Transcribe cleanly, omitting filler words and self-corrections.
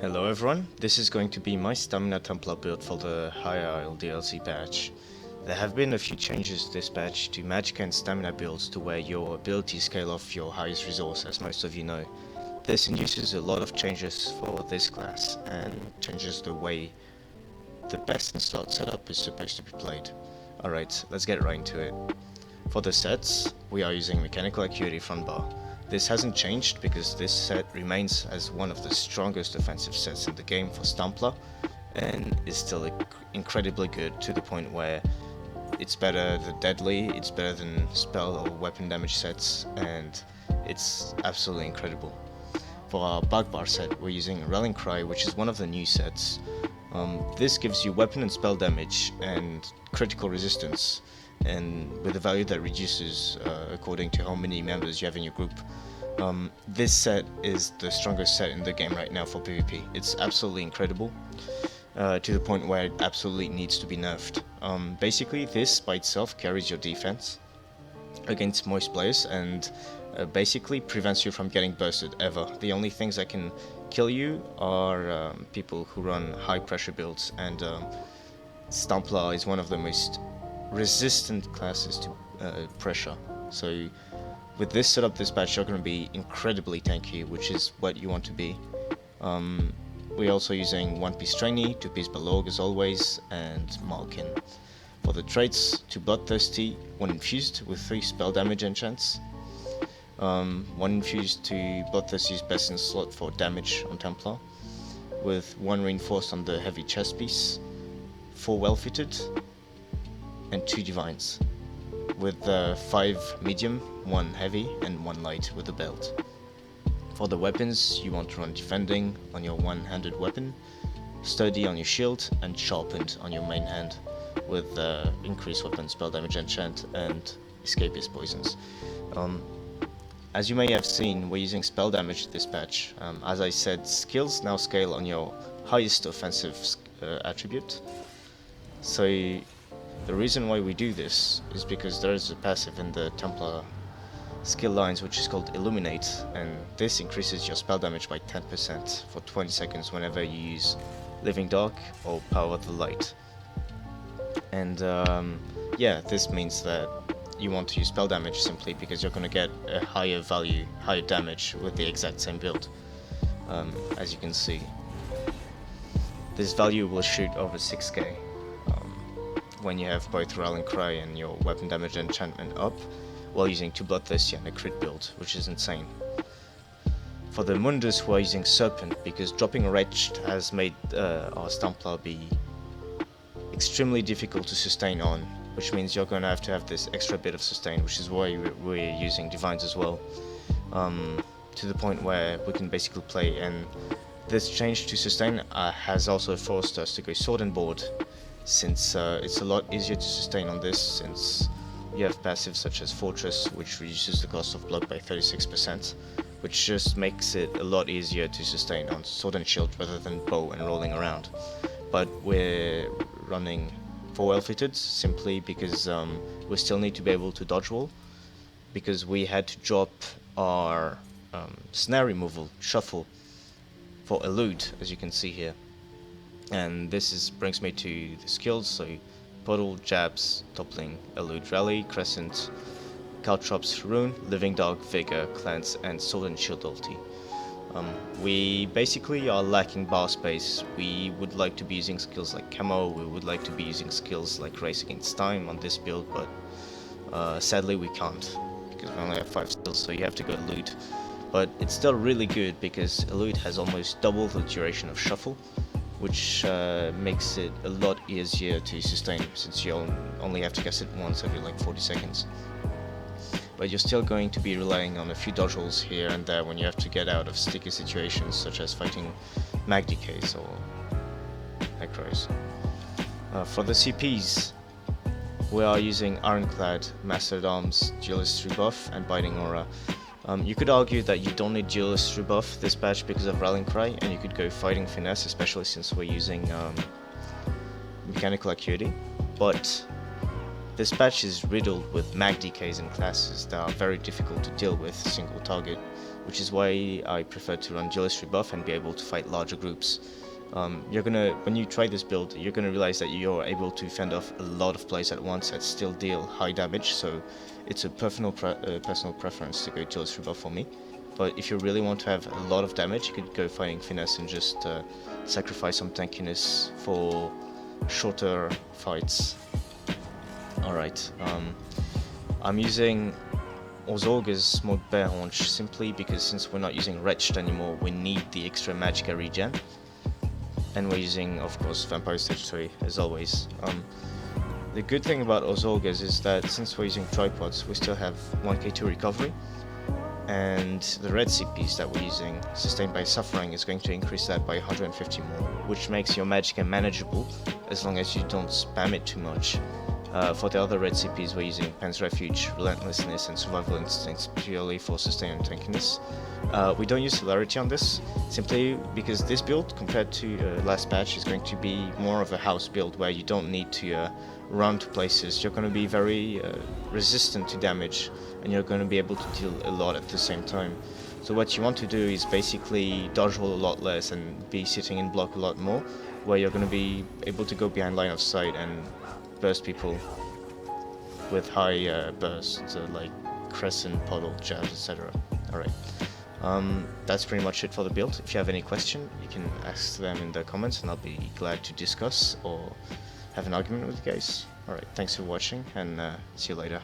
Hello everyone, this is going to be my Stamina Templar build for the Higher Isle DLC patch. There have been a few changes this patch to magic and stamina builds to where your abilities scale off your highest resource, as most of you know. This induces a lot of changes for this class and changes the way the best in slot setup is supposed to be played. Alright, let's get right into it. For the sets, we are using Mechanical Acuity front bar. This hasn't changed because this set remains as one of the strongest offensive sets in the game for Templar and is still incredibly good to the point where it's better than deadly, it's better than spell or weapon damage sets, and it's absolutely incredible. For our bug bar set, we're using Rallying Cry, which is one of the new sets. This gives you weapon and spell damage and critical resistance, and with a value that reduces according to how many members you have in your group. This set is the strongest set in the game right now for PvP. It's absolutely incredible, to the point where it absolutely needs to be nerfed. Basically, this by itself carries your defense against most players and basically prevents you from getting bursted ever. The only things that can kill you are people who run high pressure builds, and Templar is one of the most resistant classes to pressure. So with this setup, this patch, you're going to be incredibly tanky, which is what you want to be. We're also using 1-piece Trainee, 2-piece Balog as always, and Malkin. For the traits, 2 Bloodthirsty, 1 infused with 3 spell damage enchants. 1 infused to Bloodthirsty's best in slot for damage on Templar, with 1 reinforced on the heavy chest piece, 4 well fitted, and 2 divines, with 5 medium, 1 heavy, and 1 light with the belt. For the weapons, you want to run defending on your one-handed weapon, sturdy on your shield, and sharpened on your main hand, with increased weapon spell damage enchant and escapist poisons. As you may have seen, we're using spell damage this patch. As I said, skills now scale on your highest offensive attribute. So the reason why we do this is because there is a passive in the Templar skill lines which is called Illuminate, and this increases your spell damage by 10% for 20 seconds whenever you use Living Dark or Power of the Light. And yeah, this means that you want to use spell damage simply because you're going to get a higher value, higher damage with the exact same build. As you can see, this value will shoot over 6k when you have both Rallying Cry and your weapon damage enchantment up, while using 2 Bloodthirsty and a crit build, which is insane. For the Mundus, we're using Serpent because dropping Wretched has made our Templar be extremely difficult to sustain on, which means you're going to have this extra bit of sustain, which is why we're using Divines as well, to the point where we can basically play. And this change to sustain has also forced us to go Sword and Board, since it's a lot easier to sustain on this, since you have passives such as Fortress, which reduces the cost of blood by 36%, which just makes it a lot easier to sustain on Sword and Shield rather than bow and rolling around. But we're running 4 well fitted simply because we still need to be able to dodge roll, because we had to drop our snare removal, shuffle, for elude, as you can see here. And this brings me to the skills, so Puddle, Jabs, Toppling, Elude, Rally, Crescent, Caltrops, Rune, Living Dog, Vigor, Cleanse, and Sword and Shield ulti. We basically are lacking bar space. We would like to be using skills like Camo, we would like to be using skills like Race Against Time on this build, but sadly we can't, because we only have 5 skills, so you have to go Elude. But it's still really good because Elude has almost double the duration of Shuffle, which makes it a lot easier to sustain, since you only have to cast it once every like 40 seconds. But you're still going to be relying on a few dodge rolls here and there when you have to get out of sticky situations, such as fighting mag decays or necros. For the CPs, we are using Ironclad, Mastered Arms, Duelist rebuff, and Biting Aura. You could argue that you don't need Duelist rebuff this patch because of Rallying Cry, and you could go Fighting Finesse, especially since we're using Mechanical Acuity, but this patch is riddled with mag decays and classes that are very difficult to deal with single target, which is why I prefer to run duelist buff and be able to fight larger groups. When you try this build, you're gonna realize that you're able to fend off a lot of players at once and still deal high damage, so it's a personal preference to go duelist buff for me. But if you really want to have a lot of damage, you could go fighting finesse and just sacrifice some tankiness for shorter fights. Alright, I'm using Orzhog's mod Bear Haunch simply because since we're not using Wretched anymore, we need the extra Magicka regen. And we're using, of course, Vampire Stage 3, as always. The good thing about Orzhog's is that since we're using tripods, we still have 1k2 recovery, and the red CPs that we're using, Sustained by Suffering, is going to increase that by 150 more, which makes your Magicka manageable, as long as you don't spam it too much. For the other red CPs, we're using Pan's Refuge, Relentlessness, and Survival Instincts purely for sustain and tankiness. We don't use Celerity on this, simply because this build, compared to last patch, is going to be more of a house build where you don't need to run to places. You're going to be very resistant to damage, and you're going to be able to deal a lot at the same time. So what you want to do is basically dodge roll a lot less and be sitting in block a lot more, where you're going to be able to go behind line of sight and burst people with high bursts, like Crescent, Puddle, Jazz, etc. Alright, that's pretty much it for the build. If you have any question, you can ask them in the comments and I'll be glad to discuss or have an argument with you guys. Alright, thanks for watching and see you later.